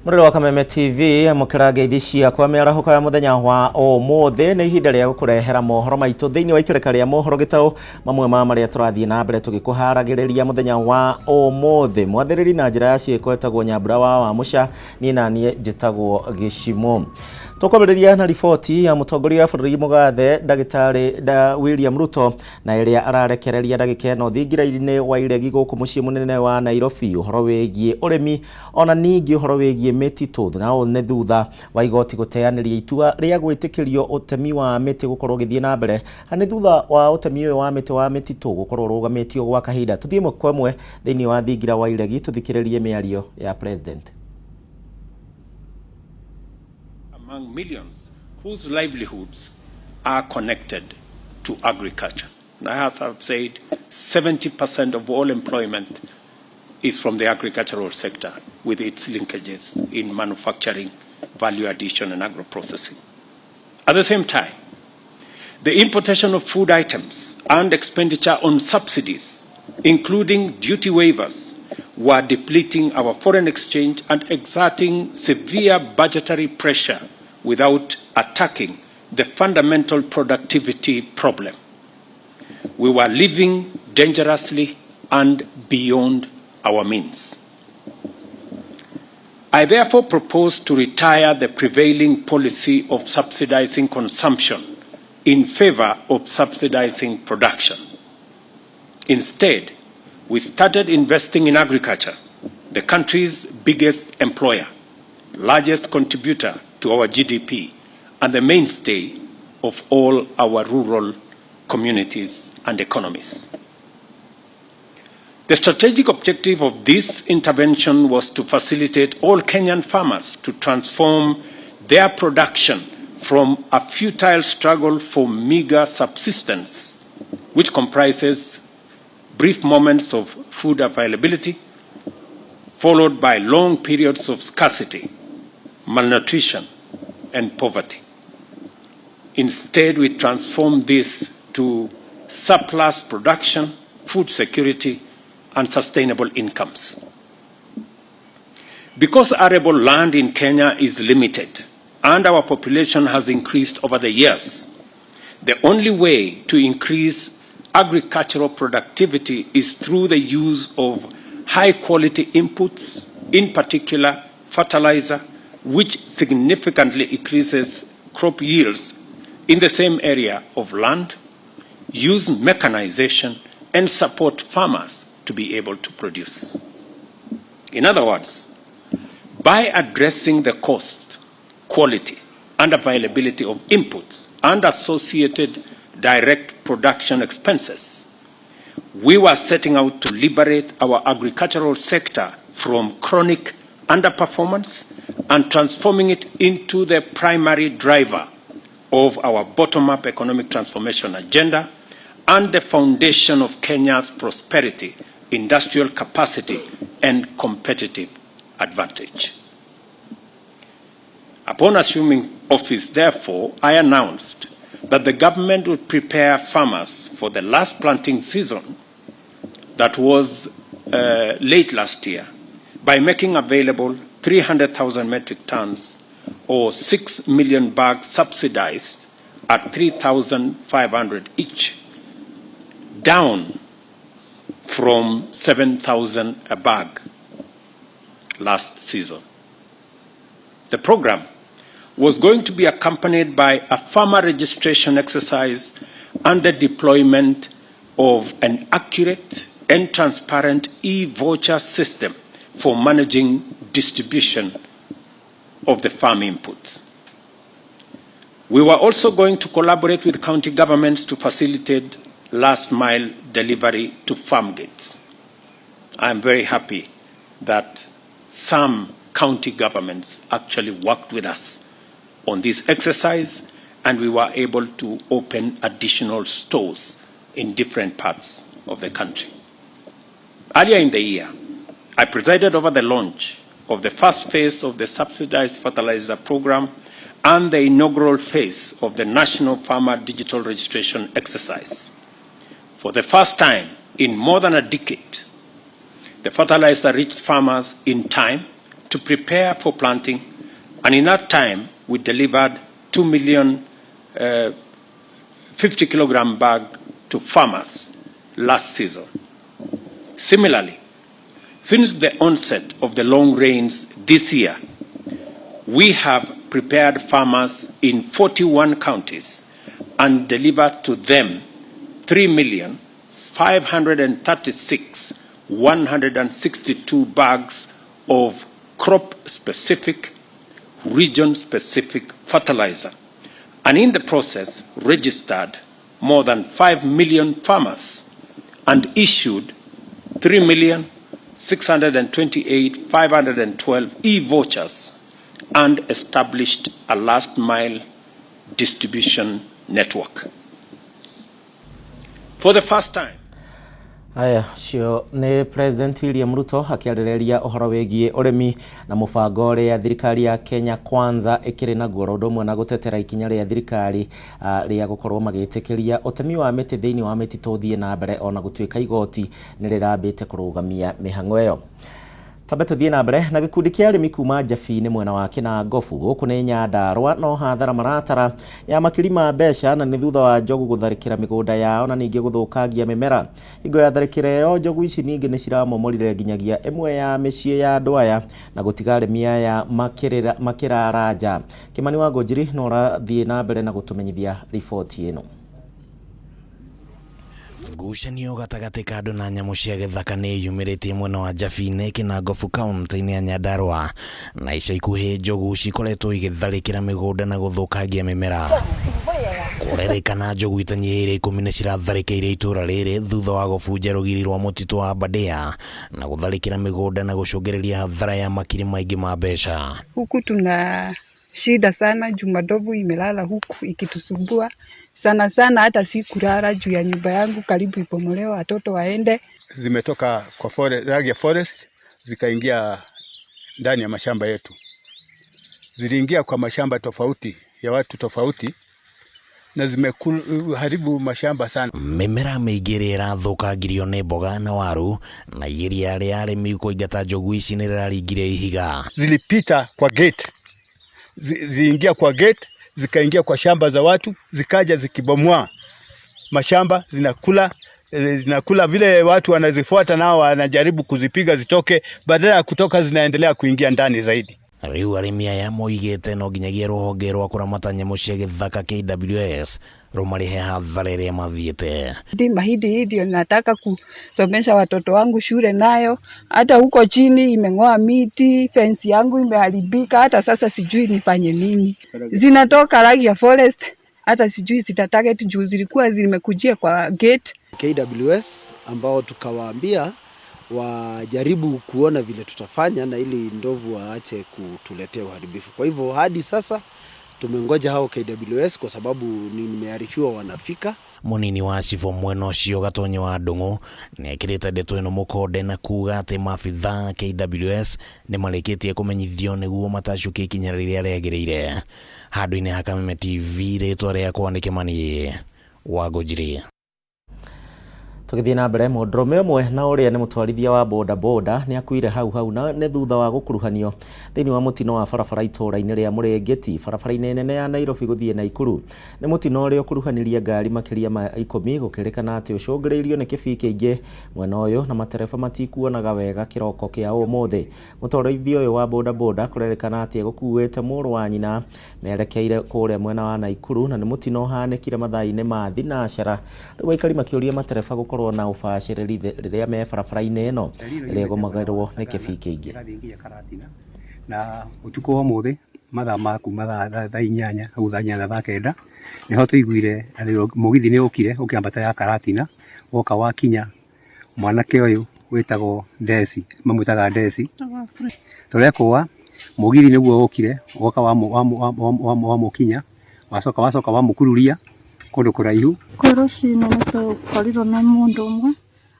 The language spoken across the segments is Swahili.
Mũrĩre wa Kameme TV mukĩra ngeithi ciakwa mĩarahuko ya mũthenya wa ũmũthĩ nĩ ihinda rĩa gũkũrehera mohoro maitũ thĩinĩ wa ikereka rĩa mohoro Gitau, mamwe ma marĩa tũrathiĩ na mbere tũgĩkũharagĩrĩria mũthenya wa ũmũthĩ. Mwathĩrĩri na njĩra ya ciĩko etagwo Nyambura wa Mũca, niĩ naniĩ njĩtagwo Gĩcimo. Tũkwambĩrĩria na riboti ya mũtongoria wa bũrũri mũgathe Ndagĩtarĩ William Ruto na ĩrĩa ararekereria ndagĩka ĩno thingirainĩ wa iregi gũkũ mũciĩ mũnene wa Nairobi, ũhoro wĩgiĩ ũrĩmi ona ningĩ ũhoro wĩgiĩ mĩtitũ, na nĩ thutha wa igoti gũteanĩria itua rĩa gwĩtĩkĩrio ũtemi wa mĩtĩ gũkorwo gĩthiĩ na mbere. Nĩ thutha wa ũtemi ũyũ wa mĩtĩ wa mĩtitũ gũkorwo ũrũgamĩtio gwa kahinda. Tũthiĩ ĩmwe kwa ĩmwe thĩinĩ wa thingira wa iregi tũthikĩrĩrie mĩario ya president. Among millions whose livelihoods are connected to agriculture. Now, as I've said, 70% of all employment is from the agricultural sector with its linkages in manufacturing, value addition and agro-processing. At the same time, the importation of food items and expenditure on subsidies, including duty waivers, were depleting our foreign exchange and exerting severe budgetary pressure without attacking the fundamental productivity problem. We were living dangerously and beyond our means. I therefore propose to retire the prevailing policy of subsidizing consumption in favor of subsidizing production. Instead, we started investing in agriculture, the country's biggest employer, largest contributor to our GDP, and the mainstay of all our rural communities and economies. The strategic objective of this intervention was to facilitate all Kenyan farmers to transform their production from a futile struggle for meager subsistence, which comprises brief moments of food availability, followed by long periods of scarcity, malnutrition, and poverty. Instead, we transform this to surplus production, food security, and sustainable incomes. Because arable land in Kenya is limited and our population has increased over the years, the only way to increase agricultural productivity is through the use of high-quality inputs, in particular fertilizer, which significantly increases crop yields in the same area of land, use mechanization, and support farmers to be able to produce. In other words, by addressing the cost, quality, and availability of inputs and associated direct production expenses, we were setting out to liberate our agricultural sector from chronic underperformance and transforming it into the primary driver of our bottom-up economic transformation agenda and the foundation of Kenya's prosperity, industrial capacity, and competitive advantage. Upon assuming office, therefore, I announced that the government would prepare farmers for the last planting season that was late last year by making available 300,000 metric tons or 6 million bags subsidized at 3,500 each, down from 7,000 a bag last season. The program was going to be accompanied by a farmer registration exercise and the deployment of an accurate and transparent e-voucher system for managing distribution of the farm inputs. We were also going to collaborate with county governments to facilitate last-mile delivery to farm gates. I am very happy that some county governments actually worked with us on this exercise, and we were able to open additional stores in different parts of the country. Earlier in the year, I presided over the launch of the first phase of the subsidized fertilizer program and the inaugural phase of the National Farmer Digital Registration exercise. For the first time in more than a decade, the fertilizer reached farmers in time, to prepare for planting, and in that time we delivered 2 million 50 kilogram bag to farmers last season. Similarly, since the onset of the long rains this year, we have prepared farmers in 41 counties and delivered to them 3,536,162 bags of crop-specific, region-specific fertilizer, and in the process registered more than 5 million farmers and issued 3,628,512 e-vouchers and established a last-mile distribution network. For the first time, Aya, cio ni President William Ruto akiarĩrĩria ũhoro wĩgiĩ ũrĩmi na mũbango ũrĩa thirikari ya Kenya Kwanza ĩkĩrĩ naguo ũndũ ũmwe na gũtetera ikinya rĩa thirikari rĩa gũkorwo magĩtĩkĩria ũtemi wa mĩtĩ thĩinĩ wa mĩtitũ ũthiĩ na mbere ona gũtuĩka igoti nĩ rĩrambĩte kũrũgamia mĩhang'o ĩyo. Tambe tuthiĩ na mbere na gĩkundi kĩa arĩmi kuma Njabi-inĩ mwena wa Kinangofu gũkũ nĩ Nyandarua no hathara maratara ya makiri ma mbeca na nĩ thutha wa njogu gũtharĩkĩra mĩgũnda yao na ningĩ gũthũkangia mĩmera. Hingo ya tharĩkĩra ĩyo njogu ici ningĩ nĩ ciramomorire nginyagia ĩmwe ya mĩciĩ ya andũ aya na gũtiga arĩmi aya makĩrara nja. Kimani wa Ngũnjiri no ũrathiĩ na mbere na gũtũmenyithia riboti ĩno. Ngucanio gatagatĩ ka andũ na nyamũ cia gĩthaka nĩ yumĩrĩtie mwena wa Njabi-inĩ Kinangofu kaunti-inĩ ya Nyandarua na ica ikuhĩ njogu cikoretwo igĩtharĩkĩra mĩgũnda na gũthũkangia mĩmera. Kũrerĩkana njogu itanyihĩire 10 nĩ ciratharĩkĩire itũra rĩrĩ thutha wa gũbunja rũgiri rwa mũtitũ wa Aberdare na gũtharĩkĩra mĩgũnda na gũcũngĩrĩria hathara ya makiri maingĩ ma mbeca. Huku tuna shida sana, Jumadovu imelala huku ikitusumbua sana sana, hata si kulala juu ya nyumba yangu karibu ipomolewa watoto waende. Zimetoka kwa forest zikaingia ndani ya mashamba yetu. Ziliingia kwa mashamba tofauti ya watu tofauti na zimeharibu mashamba sana. Mĩmera mĩingĩ ĩrĩa ĩrathũkangirio nĩ mboga na waru na iria rĩa arĩmi kũingata njogu ici nĩ rĩraringire ihiga. Zilipita kwa gate. Ziingia kwa gate, zikaingia kwa shamba za watu, zikaja zikibomoa mashamba, zinakula vile watu wanazifuata nao wanajaribu kuzipiga zitoke, badala ya kutoka zinaendelea kuingia ndani zaidi. Riu arĩmi aya moigĩte no nginyagia rũhonge rwa kũramata nyamũ cia gĩthaka KWS rumarihe hathara ĩrĩa mathiĩte. Mahindi ndio nataka kusomesha watoto wangu shule nayo, hata huko chini imeng'oa miti, fence yangu imeharibika, hata sasa sijui nifanye nini. Zinatoka rangi ya forest, hata sijui zitatarget juu zilikuwa zimekujia kwa gate. KWS ambao tukawaambia wajaribu kuona vile tutafanya na ili ndovu waache kutuletea uharibifu. Kwa hivyo hadi sasa tumengoja hao KWS kwa sababu nimearifiwa wanafika. Munini wa cibo mwena ũcio Gatonye wa Ndung'u nĩ ekĩrĩte ndeto ĩno mũkonde na kuuga atĩ maabitha KWS nĩ marĩkĩtie kũmenyithio nĩguo matacũkie ikinya rĩrĩa rĩagĩrĩire. Handũ-inĩ ha Kameme TV rĩtwa rĩakwa nĩ Kimani wa Ngũnjiri. Tũgĩthiĩ na mbere mũndũrũme ũmwe na ũrĩa nĩ mũtwarithia wa boda boda nĩ akuire hau na nĩ thutha wa gũkuruhanio thĩinĩ wa mũtino wa barabara itũra-inĩ rĩa Mũrĩngĩti barabara-inĩ nene ya Nairobi gũthiĩ Naikuru. Nĩ mũtino ũrĩa ũkuruhanirie ngari makĩria ma 10 gũkĩrĩkana atĩ ũcũngĩrĩirio nĩ kĩbii kĩingĩ mwena ũyũ na matereba matikuonaga wega kĩroko kĩa ũmũthĩ. Mũtwarithia ũyũ wa boda boda kũrerĩkana atĩ gũkuĩte mũrũ wa nyina merekeire kũrĩa mwena wa Naikuru na nĩ mũtino ũhanĩkire mathaa-inĩ ma thinacara. Rĩu aikari makĩũria matereba gũkorwo na ũbacĩrĩri rĩrĩa me barabara-inĩ ĩno ĩrĩa ĩgũmagĩrwo nĩ kĩbii kĩingĩ. Na ũtukũ wa ũmũthĩ mathaa ma kuma thaa 8 hau thaa 9 thaa 9 nĩho tũiguire mũgithi nĩ ũkire ũkĩambata ya Karatina woka wakinya mwanake ũyũ wĩtagwo Desi, mamwĩtaga Desi. Tũrekũa mũgithi nĩguo ũkire woka wa mũkinya wacoka wa mũkururia kũndũ kũraihu. Rũcinĩ nĩ tũkorirwo na mũndũ ũmwe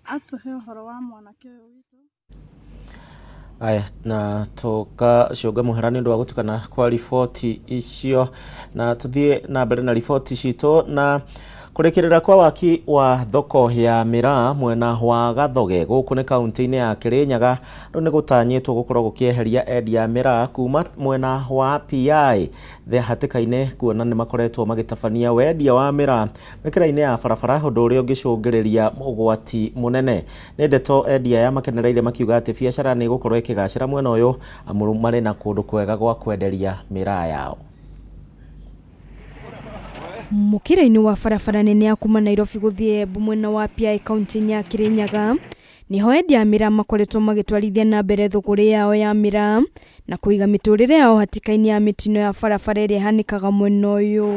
atũhe ũhoro wa mwanake ũyũ witũ. Aya, na tũkacũnga mũhera nĩ ũndũ wa gũtukana kwa riboti icio na tũthiĩ na mbere na riboti citũ. Na Kurekerera kwa waki wa thoko ya Miraa mwena wa Gathoge guku ni kaunti-ini ya Kirinyaga ru ni gutanyitwo gukorwo gukieheria endia Miraa kuma mwena wa PI the hatikaine kuona ni makoretwo magitabania wendia wa Miraa mekira-ini ya barabara undu uria ungicungiriria ugwati munene. Ni ndeto endia ya makenereire makiuga ati biacara ni gukorwo ikigacira mwena uyu amuru mari na kundu kwega gwa kwenderia Miraa yao. Mukira-ini wa barabara nene ya kuma Nairobi guthie mwena wa PI kaunti ya Kirinyaga niho endia Miraa makoretwo magitwarithia na mbere thuguri yao ya Miraa na kuiga miturire yao hatikaini ya mitino ya barabara iria hanikaga mwena uyu.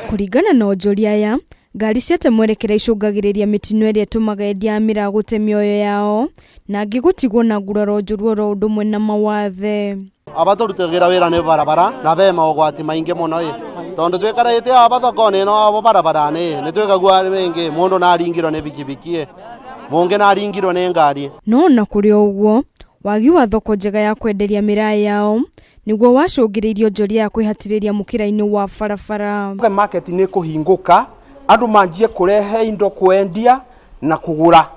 Kuringana na onjoria aya, ngari ciate mwerekera icungagiriria mitino iria tumaga endia Miraa gute mioyo yao na angi gutigwo na nguraro njuru oro undu mwena mawathe. Abaturutagira wira ni barabara na be maugwati maingi muno tondu twikarite aba thokoni no abo barabara-ni ni twikagua ringi mundu na aringirwo ni bikibiki mungi na aringirwo ni ngari. No na kuri uguo wagi wa thoko njega ya kwenderia Miraa yao niguo wacungiririo njoria ya kwihatiriria mukira-ini wa barabara. Market ni kuhinguka, andu manjie kurehe indo kwendia na kugura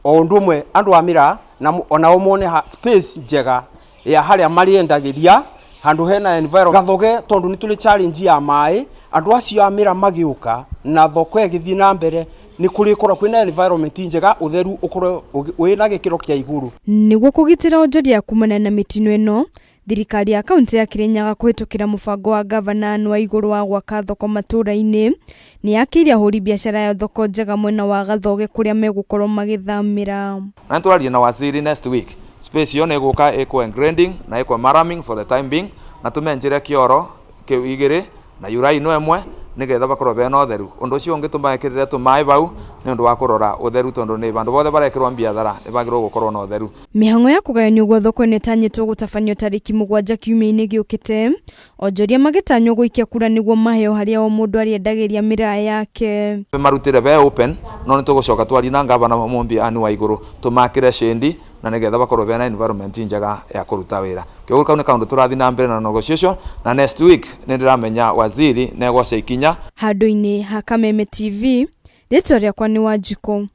o ndumwe andu a Miraa na ona omone space njega ya haria mariendagiria handu hena environment Gathoge tondu ni tuli challenge ya mai andu acio a Miraa magiuka na thoko egithii na mbere ni kuri korwo kwina environment njega utheru ukorwo wina gikiro kia iguru. Niguo kugitira onjoria kumana na mitino ino, thirikari ya kaunti ya Kirinyaga kuhitukira mubango wa gavana wa iguru wa gwaka thoko matura-ini ni yakiria huri biashara ya thoko njega mwena wa Gathoge kuria megukorwo magithamira. Na turaria na waziri next week space yo neguka eko grinding na eko maraming for the time being na tumenjire kioro igiri na yurai no emwe nigetha bakorwo bena utheru undu ucio ungitumagikirire tumai bau ni undu wa kurora utheru tondu ni bandu bothe barekirwo biathara ibagirwo gukorwo na utheru. Mihango ya kugayania uguo thoko ni tanyitwo gutabanio tariki 7 kiumia-ini giukite onjoria magitanyo guikia kura niguo maheo haria o mundu ariendagiria Miraa yake. Marutire be open no ni tugucoka twari na ngavana mumbi anu wa iguru tumakire shendi na nigetha bakorwo bena environment njega ya kuruta wira. Kyo kau ni kaundu turathi na mbere na negotiation na next week ni ndiramenya waziri negwaca ikinya. Handu-ini ha Kameme TV ritwa riakwa ni Wanjiko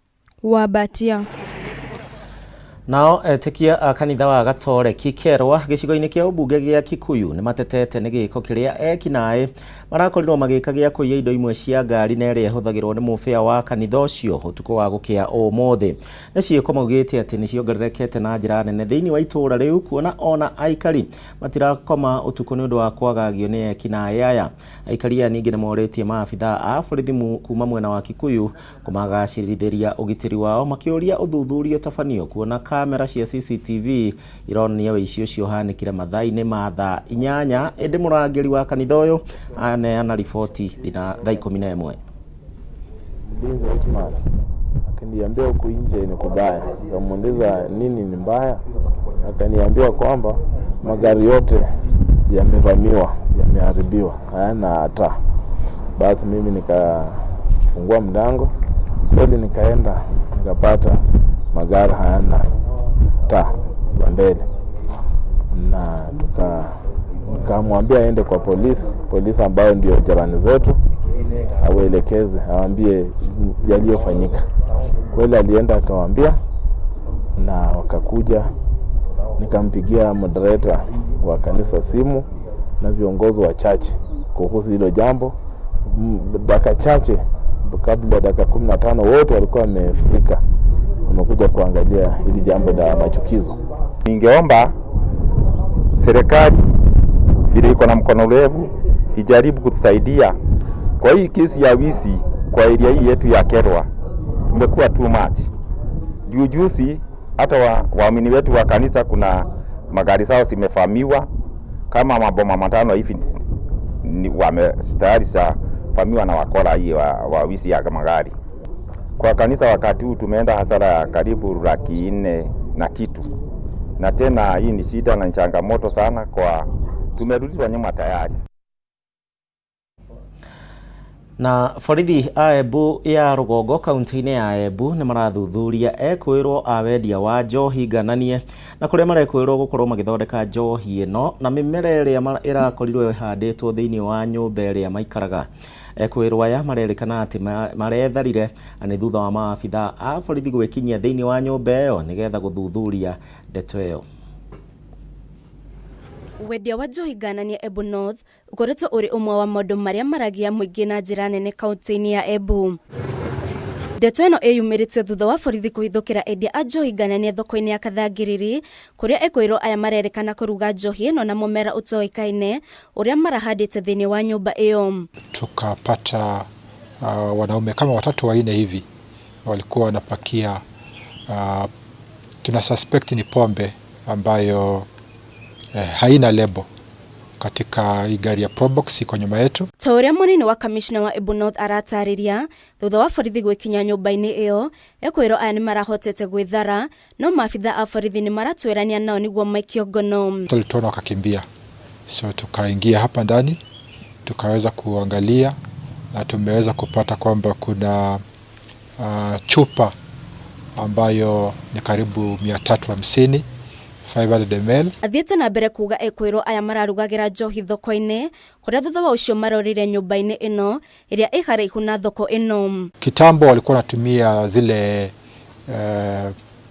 wa Batia. Nao etekia kanitha wa Gatore Kikerwa gicigo-ini kia ubunge gia Kikuyu ni matetete ni giko kiria ekinae marakorirwo magikagia kuiya indo imwe cia ngari na iria huthagirwo ni mufia wa kanitha ucio utuko wa gukia umuthi. Na ciiko maugite ati ni ciongererekete na njira nene thiini wa itura riu kuona ona aikari matirakoma utuko ni undu wa kwagagio ni ekinae aya. Aikari ya ningi ni moritie maabitha a borithi kuma mwena wa Kikuyu kumagacirithiria ugitiri wao makiuria uthuthurio tabanio kuona kamera cia CCTV ironia wici ucio hanikire mathaa-ini ma thaa 8 indi murangiri wa kanitha uyu aneana riboti thina thaa 11. Mlinzi wa kimara akaniambia huko nje ni kubaya, nikamuuliza nini ni mbaya, akaniambia kwamba magari yote yamevamiwa, yameharibiwa, hayana hata. Basi mimi nikafungua mlango kweli, nikaenda nikapata magari hayana taa za mbele, na nikamwambia aende kwa polisi ambayo ndio jirani zetu, awaelekeze, awaambie yaliyofanyika. Kweli alienda akawaambia na wakakuja, nikampigia moderator wa kanisa simu na viongozi wa church kuhusu hilo jambo. Dakika chache kabla dakika 15 wote walikuwa wamefurika, wamekuja kuangalia hili jambo la machukizo. Ningeomba serikali vile iko na mkono mrefu ijaribu kutusaidia kwa hii kesi ya wizi kwa area hii yetu ya Kerwa. Imekuwa too much. Juzi hata waamini wetu wa kanisa kuna magari zao zimefamiwa kama maboma matano hivi, wamestayarisha famiwa na wakora hii wa wizi ya magari. Kwa kanisa wakati huu tumeenda hasara ya karibu 400,000 na kitu. Na tena hii ni shida na changamoto sana kwa tumerudishwa nyuma tayari. Na borithi a Embu ya Rugongo kaunti-inĩ ya Embu nĩ marathuthuria ekwĩrwo a wendia wa njohi ngananie na kũrĩa marekwĩrwo gũkorwo magĩthondeka njohi ĩno na mĩmera ĩrĩa ĩrakorirwo ĩhandĩtwo thĩinĩ wa nyũmba ĩrĩa maikaraga. Ekwĩrwo aya marerĩkana atĩ maretharire nĩ thutha wa maabitha a borithi gwĩkinyia thĩinĩ wa nyũmba ĩyo nĩgetha gũthuthuria ndeto ĩyo. Wendia wa njohi ngananie Embu North ũkoretwo ũrĩ ũmwe wa maũndũ marĩa maragia mũingĩ na njĩra nene kaunti-inĩ ya Embu. Ndeto ĩno ĩyumĩrĩte thutha wa borithi kũhithũkĩra endia a njohi ngananie thoko-inĩ ya Kathangiriri kũrĩa ekwĩrwo aya marerĩkana kũruga njohi ĩno na mũmera ũtoĩkaine ũrĩa marahandĩte thĩinĩ wa nyũmba ĩyo. Tukapata wanaume kama 3-4 hivi walikuwa wanapakia tuna suspect ni pombe ambayo haina lebo katika gari ya Probox iko nyuma yetu. Ta ũrĩa mũnini wa kamishna wa Embu North aratarĩria thutha wa borithi gwĩkinya nyũmba-inĩ ĩyo ekwĩrwo aya nĩ marahotete gwĩthara no maabitha a borithi nĩ maratwĩrania nao nĩguo maikio ngono. Tulituona wakakimbia, so tukaingia hapa ndani tukaweza kuangalia na tumeweza kupata kwamba kuna chupa ambayo ni karibu 350 500 ml. Athiĩte na mbere kuga ekwĩrwo aya mararugagĩra njohi thoko-inĩ kũrĩa thutha wa ũcio marorire nyũmba-inĩ ĩno ĩrĩa ĩ haraihu na thoko ĩno. Kitambo walikuwa wanatumia zile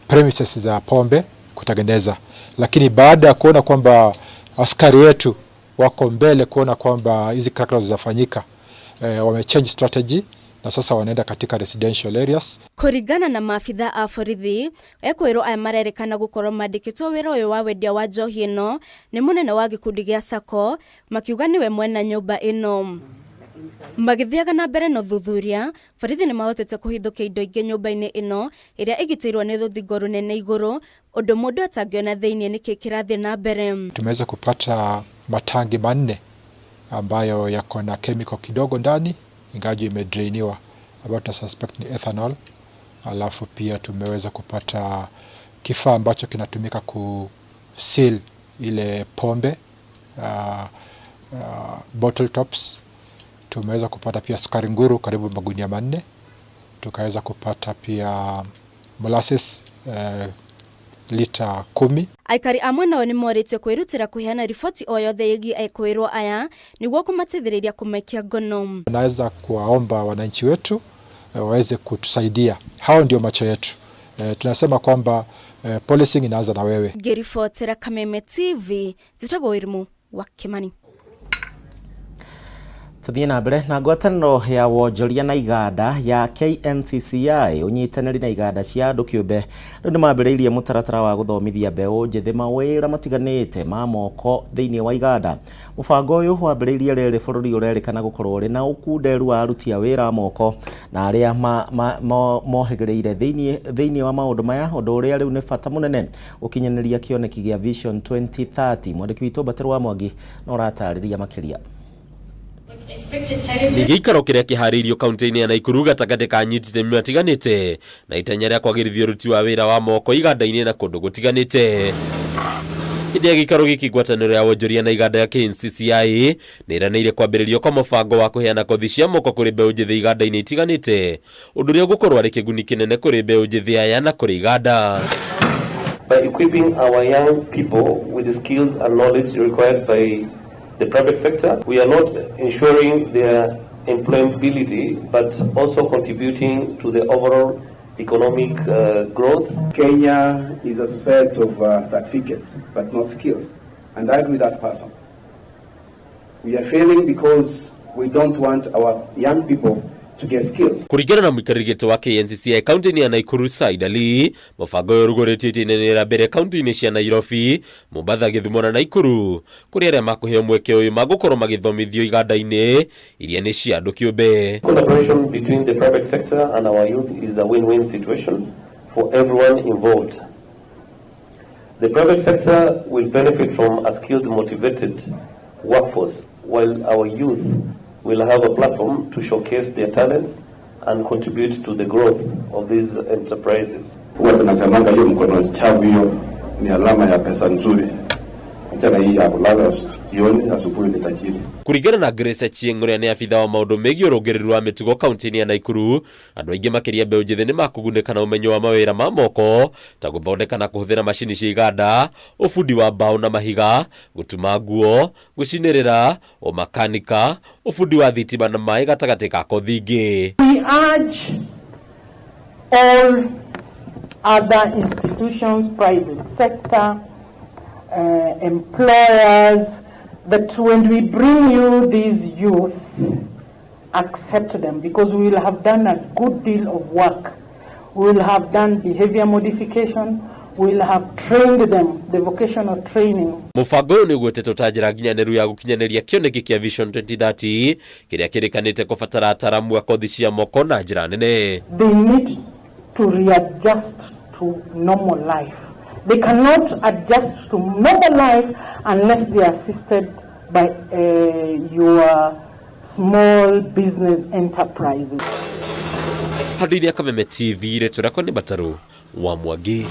premises za pombe kutengeneza, lakini baada ya kuona kwamba askari wetu wako mbele kuona kwamba hizi crackdowns zinafanyika, wamechange strategy na sasa wanaenda katika residential areas. Kũringana na maabitha a borithi ekwĩrwo aya marerĩkana gũkorwo mandĩkĩtwo wĩra ũyũ wa wendia wa njohi ĩno nĩ mũnene wa gĩkundi gĩa Sako makiuga nĩwe mwena nyũmba ĩno. Magĩthiaga na mbere na ũthuthuria borithi nĩ mahotete kũhithũkia indo ingĩ nyũmba-inĩ ĩno ĩrĩa ĩgitĩirwo nĩ rũthingo rũnene igũrũ ũndũ mũndũ atangĩona thĩinĩ nĩkĩ kĩrathiĩ na mbere. Tumeweza kupata matangi 4 ambayo yako na chemical kidogo ndani ingaji imedrainiwa ambayo tuna suspect ni ethanol. Alafu pia tumeweza kupata kifaa ambacho kinatumika kuseal ile pombe bottle tops. Tumeweza kupata pia sukari nguru karibu magunia 4. Tukaweza kupata pia molasses lita 10. Aikari amwe nao nĩ morĩtio kwĩrutĩra kũheana riboti o yothe ĩgiĩ ekwĩrwo aya nĩguo kũmateithĩrĩria kũmaikia ngono. Naweza kuwaomba wananchi wetu waweze kutusaidia. Hao ndio macho yetu. Tunasema kwamba policing inaanza na wewe. Ngĩribotera Kameme TV njĩtagwo Irmu wa Kimani. Tuthiĩ na mbere na ngwatanĩro ya wonjoria na iganda ya KNCCI ũnyitanĩri na iganda cia andũ kĩũmbe rĩu nĩ mambĩrĩirie mũtaratara wa gũthomithia mbeũ njĩthĩ mawĩra matiganĩte ma moko thĩinĩ wa iganda. Mũbango ũyũ wambĩrĩirie rĩrĩ bũrũri ũrerĩkana gũkorwo ũrĩ na ũkunderu wa aruti a wĩra moko na arĩa mohĩgĩrĩire thĩinĩ wa maũndũ maya ũndũ ũrĩa rĩu nĩ bata mũnene ũkinyanĩria kĩoneki gĩa Vision 2030. Mwandĩki witũ Mbatĩrũ wa Mwangi no ũratarĩria makĩria. Nĩ gĩikaro kĩrĩa kĩharĩirio kaunti-inĩ ya Nakuru gatagatĩ ka anyiti itemi matiganĩte na itanya rĩa kwagĩrithia ũruti wa wĩra wa moko iganda-inĩ na kũndũ gũtiganĩte. Hĩndĩ ya gĩikaro gĩkĩ ngwatanĩro ya wonjoria na iganda ya KNCCI nĩ ĩranĩire kwambĩrĩrio kwa mũbango wa kũheana kothi cia moko kũrĩ mbeũ njĩthĩ iganda-inĩ itiganĩte ũndũ ũrĩa ũgũkorwo arĩ kĩguni kĩnene kũrĩ mbeũ njĩthĩ aya na kũrĩ iganda. By equipping our young people with the skills and knowledge required by the private sector, we are not ensuring their employability but also contributing to the overall economic growth. Kenya is a society of certificates but not skills, and I agree with that person. We are failing because we don't want our young people to get skills. Kũringana na mũikarĩri gĩtĩ wa KNCCI kaunti-inĩ ya Nakuru Saida Ali, mũbango ũyũ ũrugũrĩtio itĩinĩ mbere kaunti-inĩ cia Nairobi, Mombasa, Gĩthumo na Nakuru kũrĩ arĩa makũheo mweke ũyũ magũkorwo magĩthomithio iganda-inĩ iria nĩ cia andũ kĩũmbe. Collaboration between the private sector and our youth is a win-win situation for everyone involved. The private sector will benefit from a skilled, motivated workforce, while our youth will have a platform to showcase their talents and contribute to the growth of these enterprises. Huwa tunasemanga hiyo mkono chafu hiyo ni alama ya pesa nzuri. Acha na hii ya kulala jioni, asubuhi ni tajiri. Kurigana na Grace Chieng'ore ni afitha wa maundu megie urongereru wa mitugo kaunti-ini ya Nakuru, andu aingi makiria mbeũ njithi ni makugunĩka na umenyo wa mawĩra ma moko ta guthondeka na kuhuthira mashini cia iganda, ufundi wa mbao na mahiga, gutuma nguo, gucinĩrĩra, umakanika, ufundi wa thitima na maĩ gatagati ka kothi ingĩ. We urge all other institutions, private sector, employers, that when we bring you these youth, accept them, because we will have done a good deal of work. We will have done behavior modification. We will have trained them, the vocational training. Mubango uyu niguo teto njira nginyanĩru ya gukinyanĩria kĩoneki kĩa Vision 2030 kĩrĩa kĩrĩkanĩte kubatara ataramu a kothi cia moko na njĩra nene. They need to readjust to normal life. They cannot adjust to normal life unless they are assisted by your small business enterprises. Handũ-inĩ ya Kameme TV retorako nĩ Bataru wa Mwangi.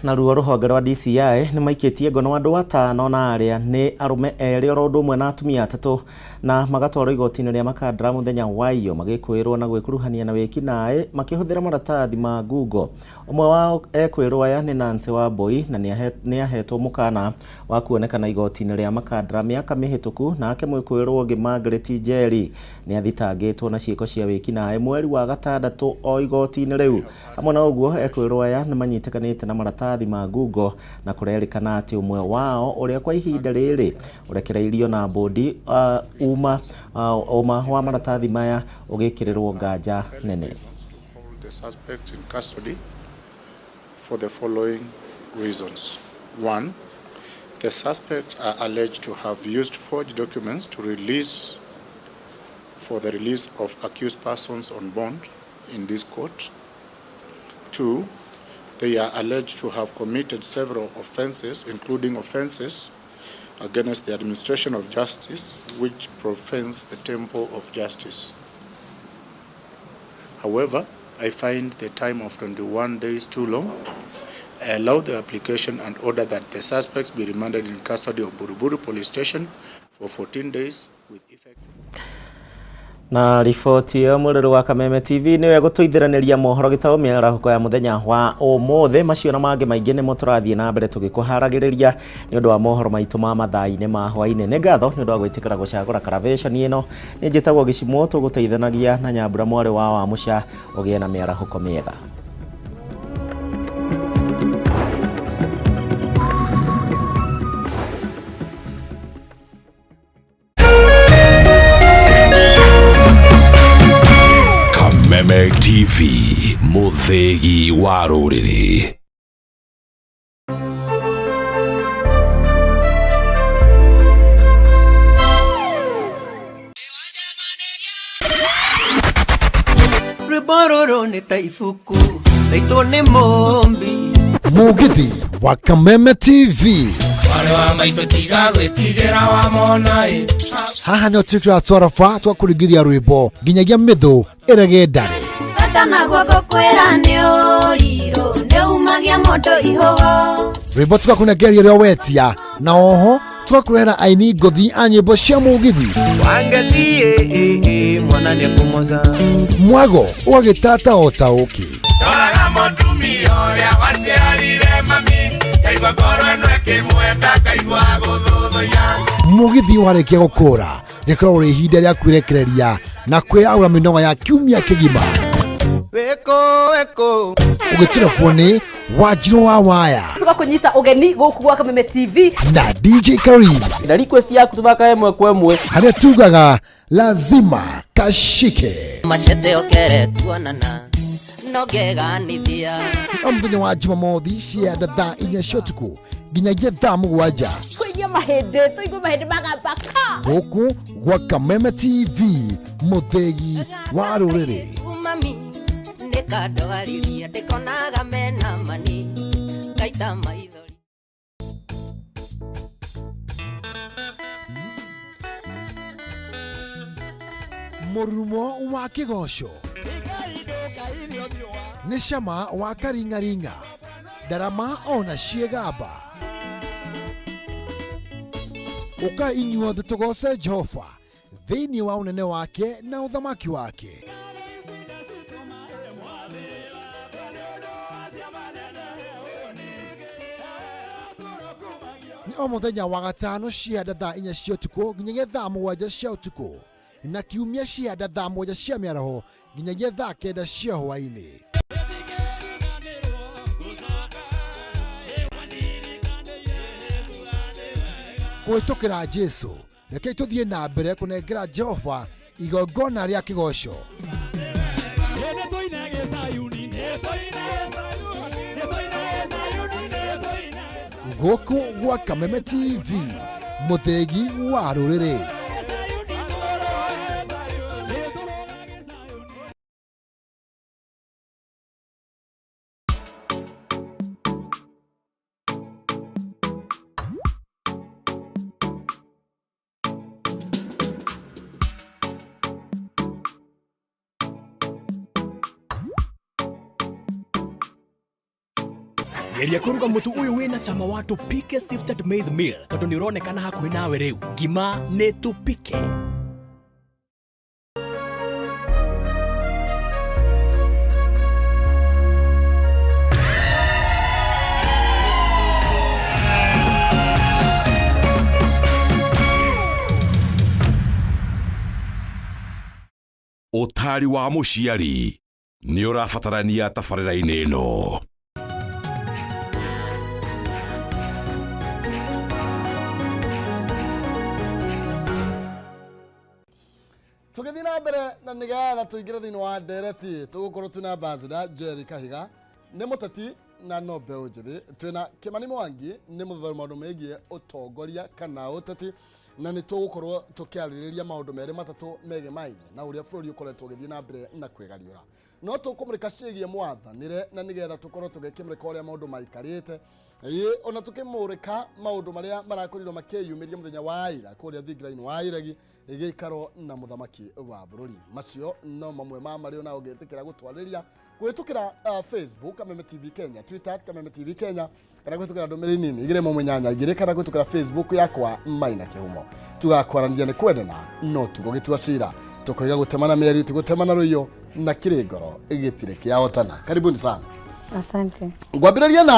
Na ruo rũhonge rwa DCI nĩ maikĩtie ngono andũ atano na arĩa nĩ arũme erĩ oro ũndũ ũmwe na atumia atatũ na magatwarwo igoti-inĩ rĩa Makandara mũthenya wa iyo magĩkwĩrwo na gwĩkuruhania na wĩki naĩ makĩhũthĩra maratathi ma Google. Ũmwe wao ekwĩrwo aya nĩ Nancy Wambui na nĩ ahetwo mũkana wa kuonekana igoti-inĩ rĩa Makandara mĩaka mĩhĩtũku, nake mwĩkwĩrwo ũngĩ Margaret Njeri nĩ athitangĩtwo na ciĩko cia wĩki naĩ mweri wa gatandatũ o igoti-inĩ rĩu. Hamwe na ũguo ekwĩrwo aya nĩ manyitĩkanĩte na maratathi ma Google na kurerikana ati umwe wao uria kwa ihinda rĩrĩ urekereirio na bodi uma wa maratathi maya ugikirirwo nganja nene. The suspect in custody for the following reasons. One, the suspects are alleged to have used forged documents to release of accused persons on bond in this court. Two, they are alleged to have committed several offenses, including offenses against the administration of justice, which profanes the temple of justice. However, I find the time of 21 days too long. I allow the application and order that the suspects be remanded in custody of Buruburu Police Station for 14 days with effect. Na riboti ya mũrĩrũ wa Kameme TV nĩwe gũtũithĩranĩria mohoro Gitau mĩarahuko ya mũthenya wa ũmũthĩ. Macio na mangĩ maingĩ nĩmo tũrathiĩ na mbere tũgĩkũharagĩrĩria nĩ ũndũ wa mohoro maitũ ma mathaa-inĩ ma hwaĩ-inĩ. Nĩ ngatho nĩ ũndũ wa gwĩtĩkĩra gũcagũra karaveshani ĩno. Nĩ njĩtagwo Gĩcimũ, tũgũteithanagia na Nyambura mwarĩ wa Wamũca ũgĩe na mĩarahuko mĩega. Kameme TV, mũthĩgi wa rũrĩrĩ. Rwĩmbo rũrũ nĩ ta ibuku, rĩtwo nĩ mũmbi. Mũgithi wa Kameme TV. Wale wa maitũ tiga gwĩtigĩra wa mona ĩ. Haha nĩ tũkĩra twarafa twakũringithia rwĩmbo nginyagia mĩthũ ĩrege ndare. Tana guoko kwĩra nĩ ũrirũ nĩ umagia moto ihogo. Rwĩmbo tũkakunengeria rĩo wetia na oho tũkakurehera aini ngothi a nyĩmbo cia mũgithi. Wangathi mwana nĩ kũmoza. Mwago ũgagĩtata o ta ũkĩ. Ndoraga mũtumia ũrĩa waciarire mami, kaigua ngoro ĩno ĩkĩmwenda kaigua gũthũthũia. Mũgithi warĩkia gũkũra rĩkoragwo rĩ ihinda rĩa kwĩrekereria na kwĩaũra mĩnoga ya kiumia kĩgima. Weko Ũgĩtirabwo nĩ Wanjirũ wa Waya. Tũgakũnyita ũgeni gũkũ gwa Kameme TV na DJ Karim. Na request yaku tũthaka ĩmwe kwa ĩmwe. Harĩa tugaga lazima kashike. Machete okere tuonana no ngeganithia. Mũthenya wa Jumamothi cianda thaa 4 cia ũtukũ nginyagia thaa 7. Kũinia mahĩndĩ, tũigue mahĩndĩ magambaka. Gũkũ gwa Kameme TV, mũthegi wa rũrĩrĩ. Nĩkandwaririe ndĩkonaga mena mani ngaita maithori. Mũrurumo wa kĩgoco nĩ cama wa karingaringa, ndarama ona ciĩgamba. uka inyuothe tugoce Jehova thĩinĩ wa ũnene wake na ũthamaki wake. Ni o mũthenya wa gatano cianda thaa 4 cia ũtukũ nginyagia thaa 7 cia ũtukũ, na kiumia cianda thaa 1 cia mĩaraho nginyagia thaa 9 cia hwaĩ-inĩ. Kũhĩtũkĩra Jesu, rekei tũthiĩ na mbere kũnengera Jehova igongona rĩa kĩgoco. Gũkũ gwa Kameme TV, mũthegi wa rũrĩrĩ. Geria kuruga mutu uyu wina cama wa tupike sifted maize meal tondu ni uronekana hakuhi nawe riu. Ngima ni tupike. Utari wa muciari ni urabatarania tabarĩra-inĩ ĩno. Tugethi na mbere na nigetha tuingire thĩinĩ wa ndereti tugukorwo tuna ambassador Jerry Kahiga nĩ mũteti na no mbeũ njĩthĩ, twina Kimani Mwangi nĩ mũthori maũndũ megiĩ ũtongoria kana ũteti, na nĩ tũgũkorwo tũkĩarĩrĩria maũndũ merĩ matatũ megemainie na ũrĩa bũrũri ũkoretwo ũgĩthiĩ na mbere na kwĩgariũra. No tũkũmũrĩka ciĩgiĩ mwathanĩre na nigetha tũkorwo tũgĩkĩmũrĩka ũrĩa maũndũ maikarĩte, ona tũkĩmũrĩka maũndũ marĩa marakorirwo makĩyumĩria mũthenya wa ira kũrĩa thingira-inĩ wa iregi gĩikaro na mũthamaki wa bũrũri. Macio no mamwe ma marĩa ona ũngĩtĩkĩra gũtwarĩria kũhĩtũkĩra Facebook Kameme TV Kenya, Twitter Kameme TV Kenya, kana kũhĩtũkĩra ndũmĩrĩri nini 282 kana kũhĩtũkĩra Facebook yakwa Maina Kĩhumo. Tugakwaranĩria nĩ kwendana no tugũgĩtua cira, tũkoiga gũtemana mĩeri tũgũtemana rũiyo na kĩrĩ ngoro gĩtirĩ kĩahotana. Karibuni sana. Asante. Ngwambĩrĩria na